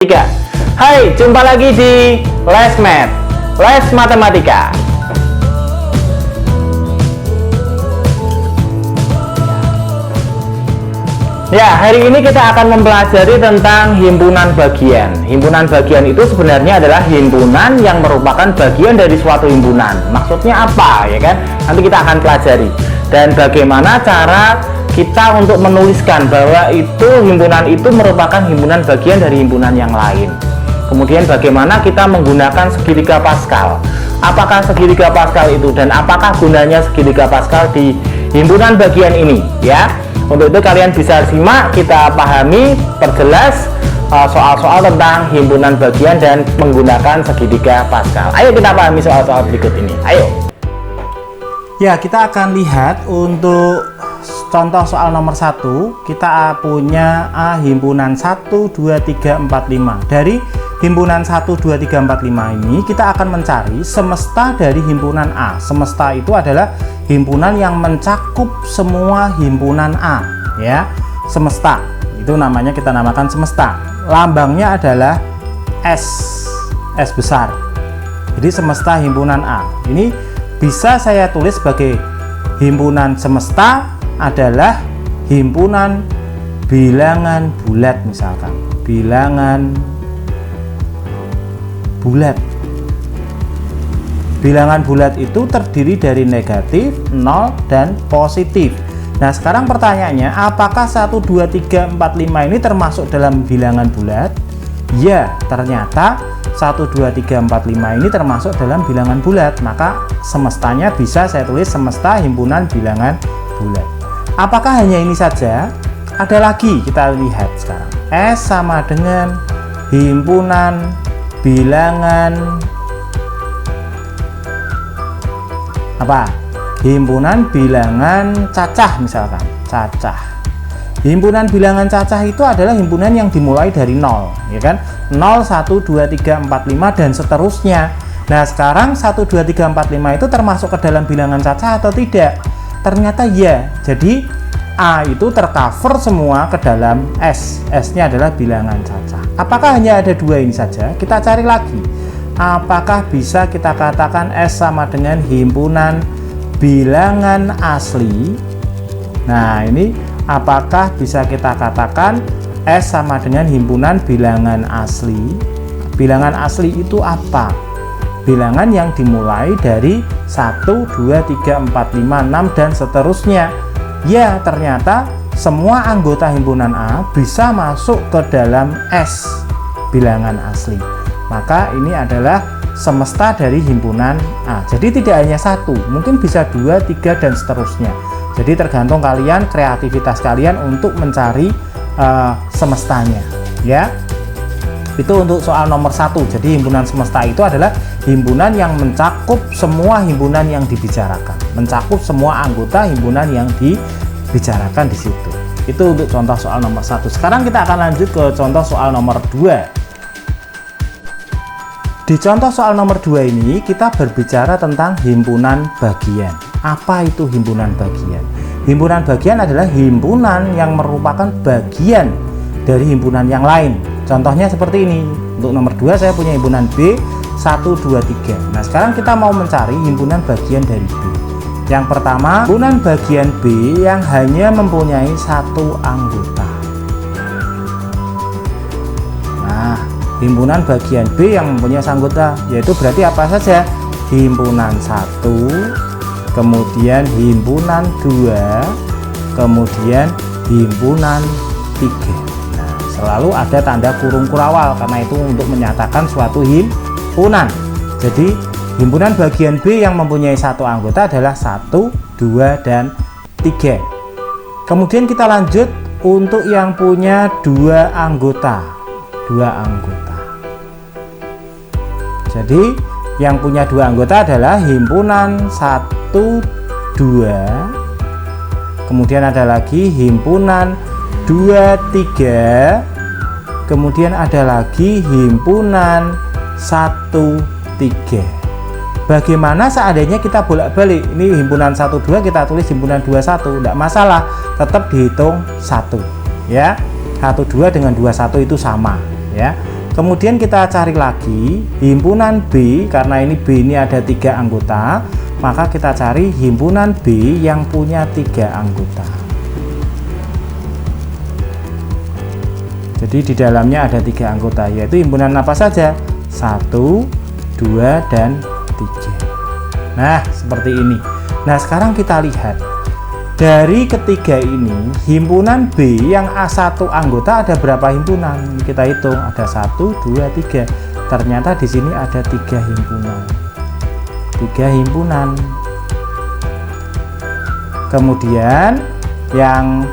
3. Hai, jumpa lagi di Les Math, Les Matematika. Ya, hari ini kita akan mempelajari tentang himpunan bagian. Himpunan bagian itu sebenarnya adalah himpunan yang merupakan bagian dari suatu himpunan. Maksudnya apa, ya kan? Nanti kita akan pelajari. Dan bagaimana cara kita untuk menuliskan bahwa himpunan itu merupakan himpunan bagian dari himpunan yang lain. Kemudian bagaimana kita menggunakan segitiga Pascal. Apakah segitiga Pascal itu dan apakah gunanya segitiga Pascal di himpunan bagian ini, ya? Untuk itu kalian bisa simak, kita pahami, perjelas soal-soal tentang himpunan bagian dan menggunakan segitiga Pascal. Ayo kita pahami soal-soal berikut ini. Ayo. Ya, kita akan lihat untuk contoh soal nomor 1, kita punya A himpunan 1, 2, 3, 4, 5. Dari himpunan 1, 2, 3, 4, 5 ini kita akan mencari semesta dari himpunan A. Semesta itu adalah himpunan yang mencakup semua himpunan A, ya. Semesta itu namanya, kita namakan semesta. Lambangnya adalah S besar. Jadi semesta himpunan A ini bisa saya tulis sebagai himpunan semesta adalah himpunan bilangan bulat, misalkan bilangan bulat. Bilangan bulat itu terdiri dari negatif, 0, dan positif. Nah, sekarang pertanyaannya, apakah 1, 2, 3, 4, 5 ini termasuk dalam bilangan bulat? Ya, ternyata 1, 2, 3, 4, 5 ini termasuk dalam bilangan bulat. Maka semestanya bisa saya tulis semesta himpunan bilangan bulat. Apakah hanya ini saja? Ada lagi, kita lihat sekarang. S sama dengan himpunan bilangan apa? Himpunan bilangan cacah, misalkan cacah. Himpunan bilangan cacah itu adalah himpunan yang dimulai dari 0, ya kan? 0, 1, 2, 3, 4, 5 dan seterusnya. Nah, sekarang 1, 2, 3, 4, 5 itu termasuk ke dalam bilangan cacah atau tidak? Ternyata ya. Jadi A itu tercover semua ke dalam S. S-nya adalah bilangan cacah. Apakah hanya ada dua ini saja? Kita cari lagi. Apakah bisa kita katakan S sama dengan himpunan bilangan asli? Nah, ini apakah bisa kita katakan S sama dengan himpunan bilangan asli? Bilangan asli itu apa? Bilangan yang dimulai dari 1, 2, 3, 4, 5, 6 dan seterusnya. Ya, ternyata semua anggota himpunan A bisa masuk ke dalam S bilangan asli. Maka ini adalah semesta dari himpunan A. Jadi tidak hanya satu, mungkin bisa 2, 3 dan seterusnya. Jadi tergantung kalian, kreativitas kalian untuk mencari semestanya, ya. Itu untuk soal nomor 1. Jadi himpunan semesta itu adalah himpunan yang mencakup semua himpunan yang dibicarakan, mencakup semua anggota himpunan yang dibicarakan di situ. Itu untuk contoh soal nomor 1. Sekarang kita akan lanjut ke contoh soal nomor 2. Di contoh soal nomor 2 ini kita berbicara tentang himpunan bagian. Apa itu himpunan bagian? Himpunan bagian adalah himpunan yang merupakan bagian dari himpunan yang lain. Contohnya seperti ini. Untuk nomor 2 saya punya himpunan B 1, 2, 3. Nah, sekarang kita mau mencari himpunan bagian dari B. Yang pertama, himpunan bagian B yang hanya mempunyai satu anggota. Nah, himpunan bagian B yang mempunyai satu anggota, yaitu berarti apa saja? Himpunan 1, kemudian himpunan 2, kemudian himpunan 3. Nah, selalu ada tanda kurung kurawal karena itu untuk menyatakan suatu himpunan. Jadi himpunan bagian B yang mempunyai satu anggota adalah 1, 2, dan 3. Kemudian kita lanjut untuk yang punya dua anggota. Jadi yang punya dua anggota adalah himpunan 1, 2. Kemudian ada lagi himpunan 2, 3. Kemudian ada lagi himpunan 1, 3. Bagaimana seandainya kita bolak-balik? Ini himpunan 1, 2, kita tulis himpunan 2, 1. Tidak masalah, tetap dihitung 1, ya. 1, 2 dengan 2, 1 itu sama, ya. Kemudian kita cari lagi himpunan B, karena ini B ini ada 3 anggota, maka kita cari himpunan B yang punya 3 anggota. Jadi di dalamnya ada 3 anggota, yaitu himpunan apa saja? 1, 2, dan 3. Nah, seperti ini. Nah, sekarang kita lihat. Dari ketiga ini, himpunan B yang A1 anggota ada berapa himpunan? Kita hitung, ada 1, 2, 3. Ternyata di sini ada 3 himpunan. 3 himpunan. Kemudian yang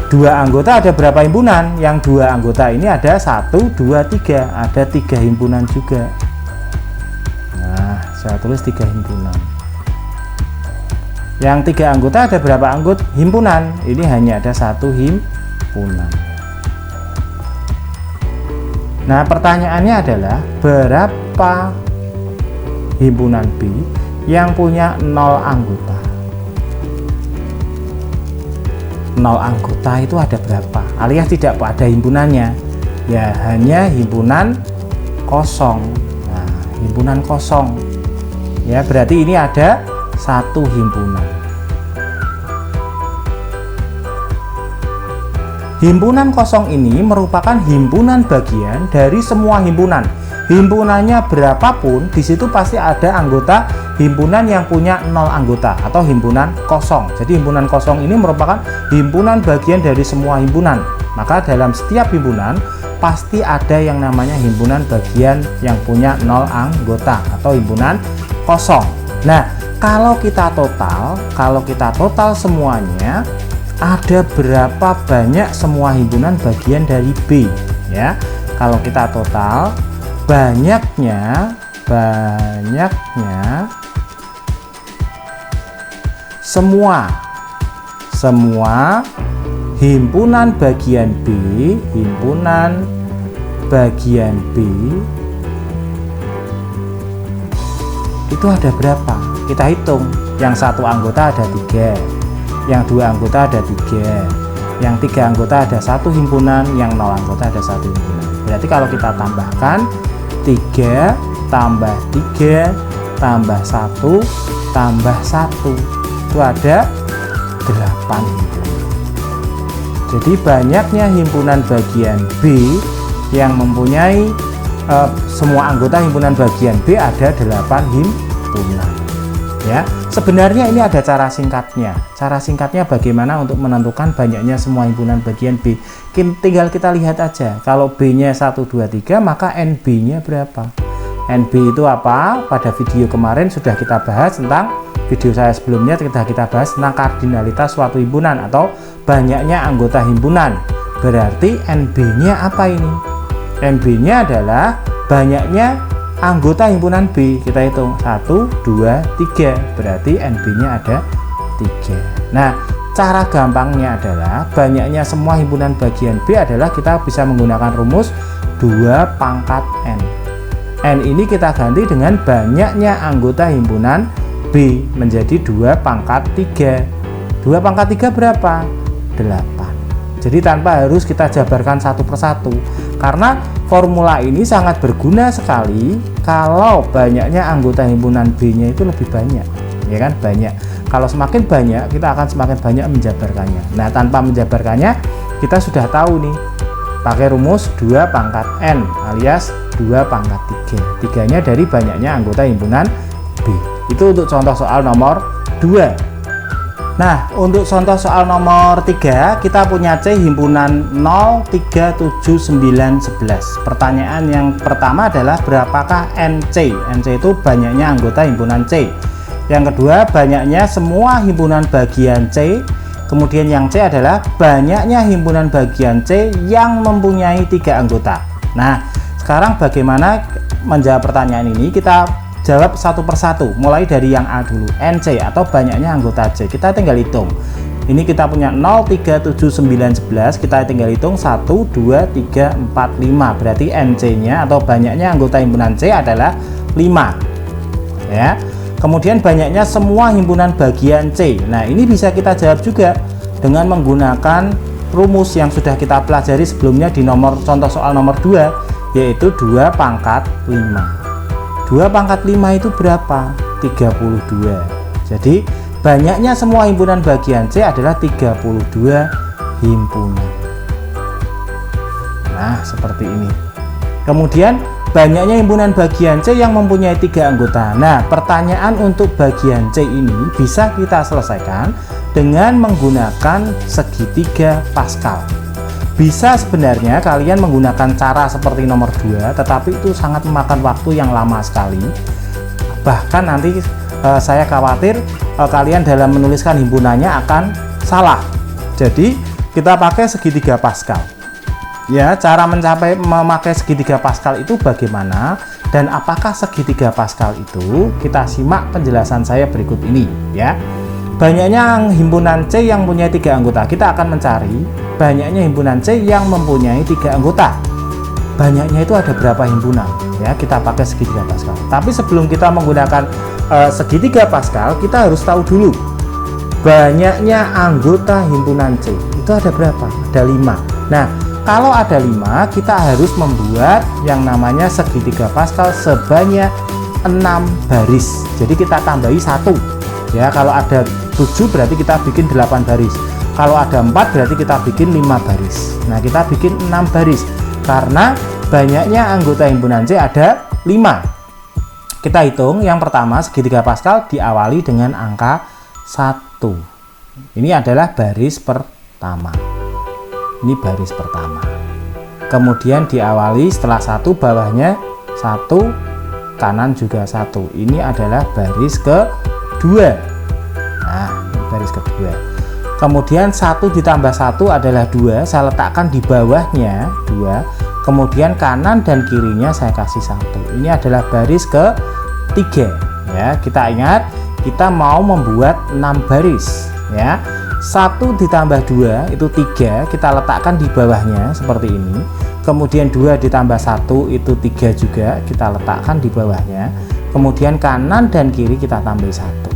2 anggota ada berapa himpunan? Yang 2 anggota ini ada 1, 2, 3. Ada 3 himpunan juga. Nah, saya tulis 3 himpunan. Yang 3 anggota ada berapa anggota himpunan? Ini hanya ada 1 himpunan. Nah, pertanyaannya adalah berapa himpunan B yang punya 0 anggota? 0 anggota itu ada berapa? Alias tidak ada himpunannya. Ya, hanya himpunan kosong. Nah, himpunan kosong. Ya, berarti ini ada 1 himpunan. Himpunan kosong ini merupakan himpunan bagian dari semua himpunan. Himpunannya berapapun, di situ pasti ada anggota himpunan yang punya 0 anggota atau himpunan kosong. Jadi himpunan kosong ini merupakan himpunan bagian dari semua himpunan. Maka dalam setiap himpunan pasti ada yang namanya himpunan bagian yang punya 0 anggota atau himpunan kosong. Nah, kalau kita total semuanya, ada berapa banyak semua himpunan bagian dari B, ya? Kalau kita total, banyaknya semua himpunan bagian B itu ada berapa? Kita hitung. Yang 1 anggota ada 3, yang 2 anggota ada 3, yang 3 anggota ada 1 himpunan, yang 0 anggota ada 1 himpunan. Berarti kalau kita tambahkan 3 tambah 3 tambah 1 tambah 1 itu ada 8 himpunan. Jadi banyaknya himpunan bagian B yang mempunyai semua anggota himpunan bagian B ada 8 himpunan. Ya, sebenarnya ini ada cara singkatnya. Cara singkatnya bagaimana untuk menentukan banyaknya semua himpunan bagian B? Tinggal kita lihat aja. Kalau B-nya 1, 2, 3, maka NB-nya berapa? NB itu apa? Pada video kemarin sudah kita bahas tentang, video saya sebelumnya kita bahas tentang kardinalitas suatu himpunan atau banyaknya anggota himpunan. Berarti NB-nya apa ini? NB-nya adalah banyaknya anggota himpunan B. Kita hitung 1, 2, 3. Berarti NB-nya ada 3. Nah, cara gampangnya adalah banyaknya semua himpunan bagian B adalah kita bisa menggunakan rumus 2 pangkat N. N ini kita ganti dengan banyaknya anggota himpunan B menjadi 2 pangkat 3. 2 pangkat 3 berapa? 8. Jadi tanpa harus kita jabarkan satu persatu, karena formula ini sangat berguna sekali kalau banyaknya anggota himpunan B-nya itu lebih banyak, ya kan? Banyak. Kalau semakin banyak, kita akan semakin banyak menjabarkannya. Nah, tanpa menjabarkannya, kita sudah tahu nih, pakai rumus 2 pangkat N alias 2 pangkat 3. 3-nya dari banyaknya anggota himpunan B. Itu untuk contoh soal nomor 2. Nah, untuk contoh soal nomor 3, kita punya C himpunan 0, 3, 7, 9, 11. Pertanyaan yang pertama adalah berapakah NC? NC itu banyaknya anggota himpunan C. Yang kedua, banyaknya semua himpunan bagian C. Kemudian yang C adalah banyaknya himpunan bagian C yang mempunyai 3 anggota. Nah, sekarang bagaimana menjawab pertanyaan ini? Kita jawab satu persatu, mulai dari yang A dulu, NC atau banyaknya anggota C. Kita tinggal hitung. Ini kita punya 0, 3, 7, 9, 11. Kita tinggal hitung 1, 2, 3, 4, 5. Berarti NC-nya atau banyaknya anggota himpunan C adalah 5. Ya. Kemudian banyaknya semua himpunan bagian C. Nah, ini bisa kita jawab juga dengan menggunakan rumus yang sudah kita pelajari sebelumnya di contoh soal nomor 2, yaitu 2 pangkat 5. 2 pangkat 5 itu berapa? 32. Jadi banyaknya semua himpunan bagian C adalah 32 himpunan. Nah, seperti ini. Kemudian banyaknya himpunan bagian C yang mempunyai 3 anggota. Nah, pertanyaan untuk bagian C ini bisa kita selesaikan dengan menggunakan segitiga Pascal. Bisa sebenarnya kalian menggunakan cara seperti nomor 2, tetapi itu sangat memakan waktu yang lama sekali. Bahkan nanti saya khawatir kalian dalam menuliskan himpunannya akan salah. Jadi kita pakai segitiga Pascal. Ya, cara memakai segitiga Pascal itu bagaimana dan apakah segitiga Pascal itu? Kita simak penjelasan saya berikut ini ya. Banyaknya himpunan C yang mempunyai 3 anggota. Kita akan mencari banyaknya himpunan C yang mempunyai 3 anggota. Banyaknya itu ada berapa himpunan? Ya, kita pakai segitiga Pascal. Tapi sebelum kita menggunakan segitiga Pascal, kita harus tahu dulu banyaknya anggota himpunan C itu ada berapa? Ada 5. Nah, kalau ada 5, kita harus membuat yang namanya segitiga Pascal sebanyak 6 baris. Jadi kita tambahi 1. Ya, kalau ada 7 berarti kita bikin 8 baris. Kalau ada 4 berarti kita bikin 5 baris. Nah, kita bikin 6 baris karena banyaknya anggota himpunan C ada 5. Kita hitung yang pertama, segitiga Pascal diawali dengan angka 1. Ini adalah baris pertama. Ini baris pertama. Kemudian diawali setelah 1 bawahnya 1, kanan juga 1. Ini adalah baris kedua. Nah, ini baris kedua. Kemudian 1 ditambah 1 adalah 2. Saya letakkan di bawahnya 2. Kemudian kanan dan kirinya saya kasih 1. Ini adalah baris ketiga. Ya, kita ingat kita mau membuat 6 baris. Ya. 1 ditambah 2 itu 3, kita letakkan di bawahnya seperti ini. Kemudian 2 ditambah 1 itu 3 juga, kita letakkan di bawahnya. Kemudian kanan dan kiri kita tambah 1.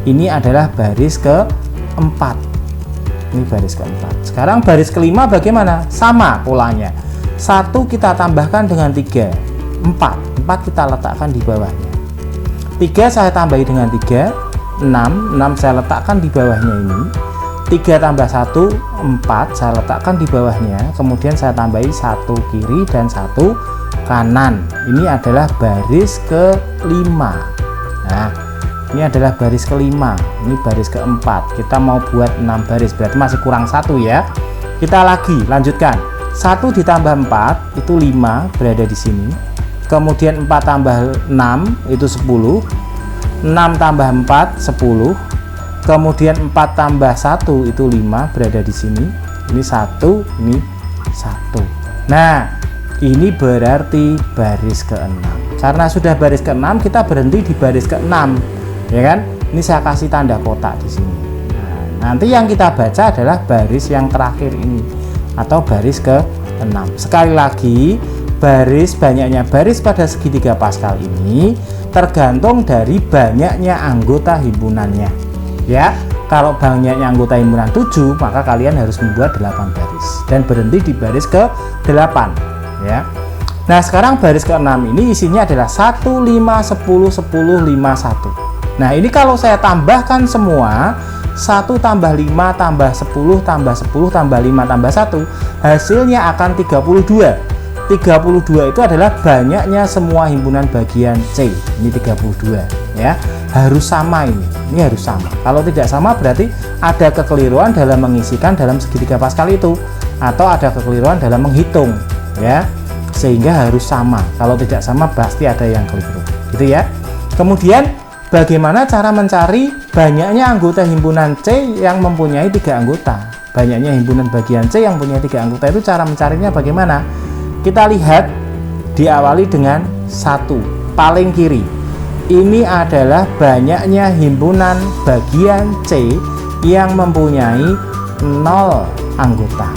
Ini adalah baris keempat. Ini baris keempat. Sekarang baris kelima bagaimana? Sama polanya. 1 kita tambahkan dengan 3, 4. 4 kita letakkan di bawahnya. 3 saya tambahi dengan 3, 6 saya letakkan di bawahnya ini. 3 tambah 1, 4 saya letakkan di bawahnya. Kemudian saya tambahi 1 kiri dan 1 kanan. Ini adalah baris kelima. Nah, ini adalah baris kelima. Ini baris keempat. Kita mau buat 6 baris, berarti masih kurang 1 ya. Kita lagi lanjutkan. 1 ditambah 4 itu 5, berada di sini. Kemudian 4 tambah 6 itu 10. 6 tambah 4 10. Kemudian 4 tambah 1 itu 5, berada di sini. Ini 1, ini 1. Nah, ini berarti baris ke-6. Karena sudah baris ke-6, kita berhenti di baris ke-6, ya kan? Ini saya kasih tanda kotak di sini. Nah, nanti yang kita baca adalah baris yang terakhir ini atau baris ke-6. Sekali lagi, banyaknya baris pada segitiga Pascal ini tergantung dari banyaknya anggota himpunannya. Ya, kalau banyaknya anggota himpunan 7, maka kalian harus membuat 8 baris dan berhenti di baris ke-8 ya. Nah, sekarang baris ke-6 ini isinya adalah 1, 5, 10, 10, 5, 1. Nah, ini kalau saya tambahkan semua 1 tambah 5 tambah 10 tambah 10 tambah 5 tambah 1, hasilnya akan 32. 32 itu adalah banyaknya semua himpunan bagian C. Ini 32 ya. Harus sama ini harus sama. Kalau tidak sama berarti ada kekeliruan dalam mengisikan dalam segitiga Pascal itu, atau ada kekeliruan dalam menghitung ya, sehingga harus sama. Kalau tidak sama pasti ada yang keliru gitu ya. Kemudian bagaimana cara mencari banyaknya anggota himpunan C yang mempunyai 3 anggota? Banyaknya himpunan bagian C yang mempunyai 3 anggota itu cara mencarinya bagaimana? Kita lihat diawali dengan 1 paling kiri. Ini adalah banyaknya himpunan bagian C yang mempunyai 0 anggota.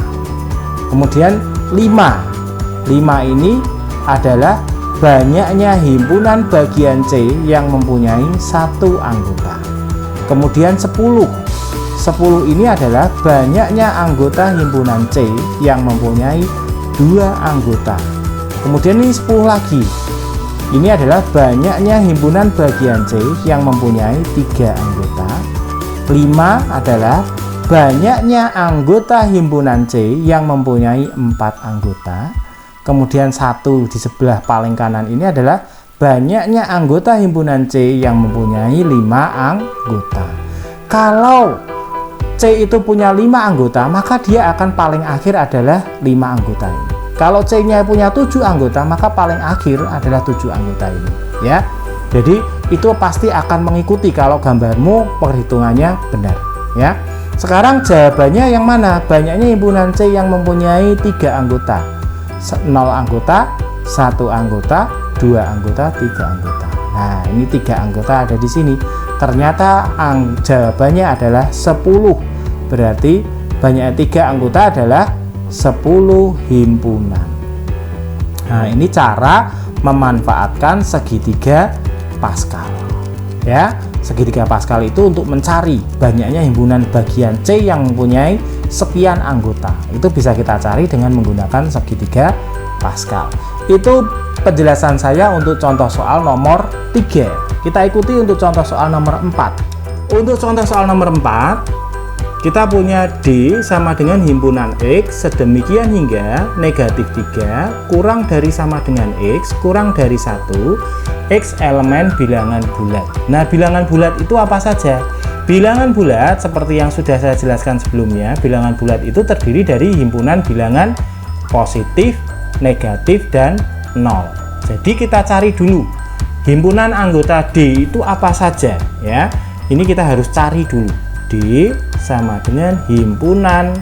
Kemudian 5 ini adalah banyaknya himpunan bagian C yang mempunyai 1 anggota. Kemudian 10 10 ini adalah banyaknya anggota himpunan C yang mempunyai 2 anggota. Kemudian ini 10 lagi. Ini adalah banyaknya himpunan bagian C yang mempunyai 3 anggota. 5 adalah banyaknya anggota himpunan C yang mempunyai 4 anggota. Kemudian 1 di sebelah paling kanan ini adalah banyaknya anggota himpunan C yang mempunyai 5 anggota. Kalau C itu punya 5 anggota, maka dia akan paling akhir adalah 5 anggota ini. Kalau C-nya punya 7 anggota, maka paling akhir adalah 7 anggota ini, ya. Jadi itu pasti akan mengikuti kalau gambarmu perhitungannya benar, ya. Sekarang jawabannya yang mana? Banyaknya himpunan C yang mempunyai 3 anggota. 0 anggota, 1 anggota, 2 anggota, 3 anggota. Nah, ini 3 anggota ada di sini. Ternyata jawabannya adalah 10. Berarti banyaknya 3 anggota adalah 10 himpunan. Nah, ini cara memanfaatkan segitiga Pascal. Ya, segitiga Pascal itu untuk mencari banyaknya himpunan bagian C yang mempunyai sekian anggota. Itu bisa kita cari dengan menggunakan segitiga Pascal. Itu penjelasan saya untuk contoh soal nomor 3. Kita ikuti untuk contoh soal nomor 4. Untuk contoh soal nomor 4, kita punya D sama dengan himpunan X sedemikian hingga negatif 3 kurang dari sama dengan X kurang dari 1 X elemen bilangan bulat. Nah, bilangan bulat itu apa saja? Bilangan bulat seperti yang sudah saya jelaskan sebelumnya, bilangan bulat itu terdiri dari himpunan bilangan positif, negatif, dan 0. Jadi kita cari dulu himpunan anggota D itu apa saja, ya. Ini kita harus cari dulu. D sama dengan himpunan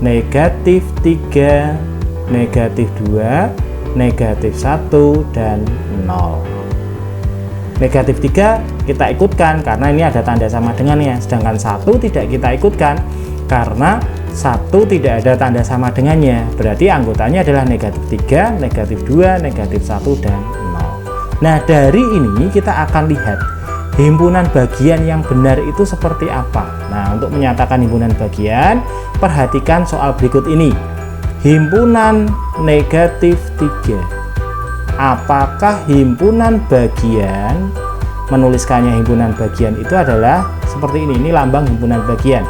negatif 3, negatif 2, negatif 1, dan 0. Negatif 3 kita ikutkan karena ini ada tanda sama dengannya, sedangkan 1 tidak kita ikutkan karena 1 tidak ada tanda sama dengannya. Berarti anggotanya adalah negatif 3, negatif 2, negatif 1, dan 0. Nah, dari ini kita akan lihat himpunan bagian yang benar itu seperti apa. Nah, untuk menyatakan himpunan bagian, perhatikan soal berikut ini. Himpunan negatif 3. Apakah himpunan bagian, menuliskannya himpunan bagian itu adalah seperti ini lambang himpunan bagian.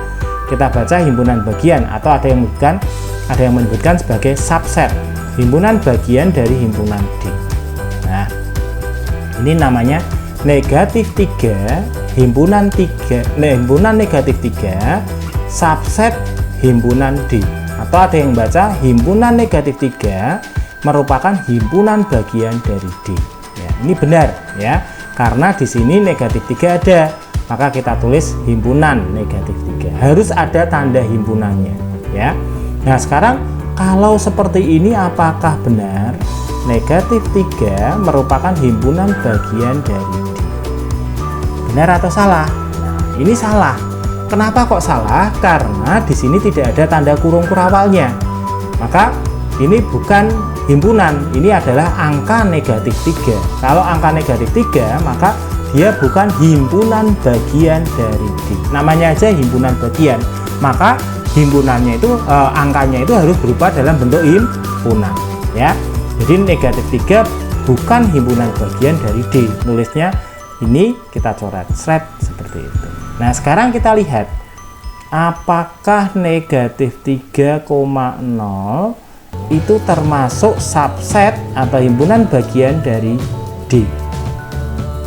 Kita baca himpunan bagian atau ada yang menyebutkan sebagai subset, himpunan bagian dari himpunan D. Nah, ini namanya negatif 3, himpunan negatif 3, subset himpunan D. Atau ada yang baca himpunan negatif 3 merupakan himpunan bagian dari D. Ya, ini benar ya, karena di sini negatif 3 ada, maka kita tulis himpunan negatif 3. Harus ada tanda himpunannya ya. Nah, sekarang kalau seperti ini apakah benar negatif 3 merupakan himpunan bagian dari D? Benar atau salah? Nah, ini salah. Kenapa kok salah? Karena di sini tidak ada tanda kurung kurawalnya. Maka ini bukan himpunan, ini adalah angka negatif 3. Kalau angka negatif 3, maka dia bukan himpunan bagian dari D. Namanya aja himpunan bagian, maka himpunannya itu angkanya itu harus berupa dalam bentuk himpunan ya. Jadi negatif 3 bukan himpunan bagian dari D. Nulisnya ini kita coret seperti itu. Nah, sekarang kita lihat apakah negatif 3,0 itu termasuk subset atau himpunan bagian dari D.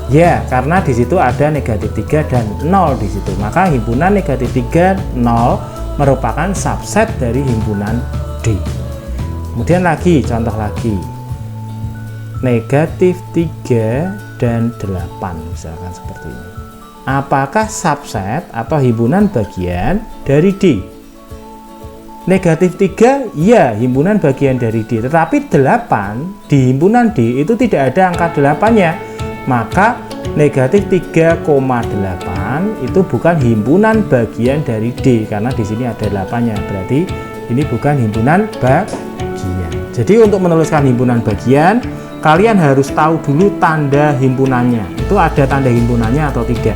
Ya, karena di situ ada negatif 3 dan 0 di situ. Maka himpunan negatif 3, 0 merupakan subset dari himpunan D. Kemudian lagi, contoh lagi. Negatif 3 dan 8 misalkan seperti ini. Apakah subset atau himpunan bagian dari D? Negatif 3 ya himpunan bagian dari D, tetapi 8 di himpunan D itu tidak ada angka 8-nya. Maka negatif 3,8 itu bukan himpunan bagian dari D karena di sini ada 8-nya. Berarti ini bukan himpunan bagian. Jadi untuk menuliskan himpunan bagian, kalian harus tahu dulu tanda himpunannya. Itu ada tanda himpunannya atau tidak.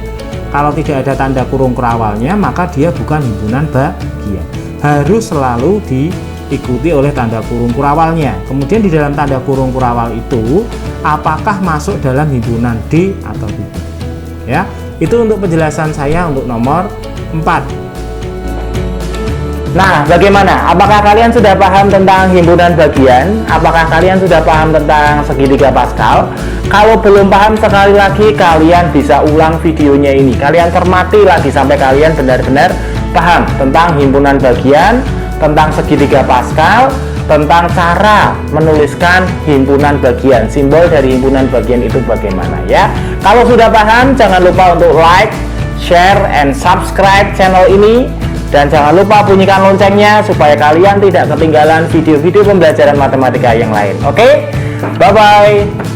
Kalau tidak ada tanda kurung kurawalnya, maka dia bukan himpunan bagian. Harus selalu diikuti oleh tanda kurung kurawalnya. Kemudian di dalam tanda kurung kurawal itu, apakah masuk dalam himpunan D atau tidak? Ya, itu untuk penjelasan saya untuk nomor 4. Nah, bagaimana? Apakah kalian sudah paham tentang himpunan bagian? Apakah kalian sudah paham tentang segitiga Pascal? Kalau belum paham, sekali lagi kalian bisa ulang videonya ini. Kalian cermati lagi sampai kalian benar-benar paham tentang himpunan bagian, tentang segitiga Pascal, tentang cara menuliskan himpunan bagian. Simbol dari himpunan bagian itu bagaimana ya? Kalau sudah paham, jangan lupa untuk like, share, and subscribe channel ini. Dan jangan lupa bunyikan loncengnya supaya kalian tidak ketinggalan video-video pembelajaran matematika yang lain. Oke? Bye-bye.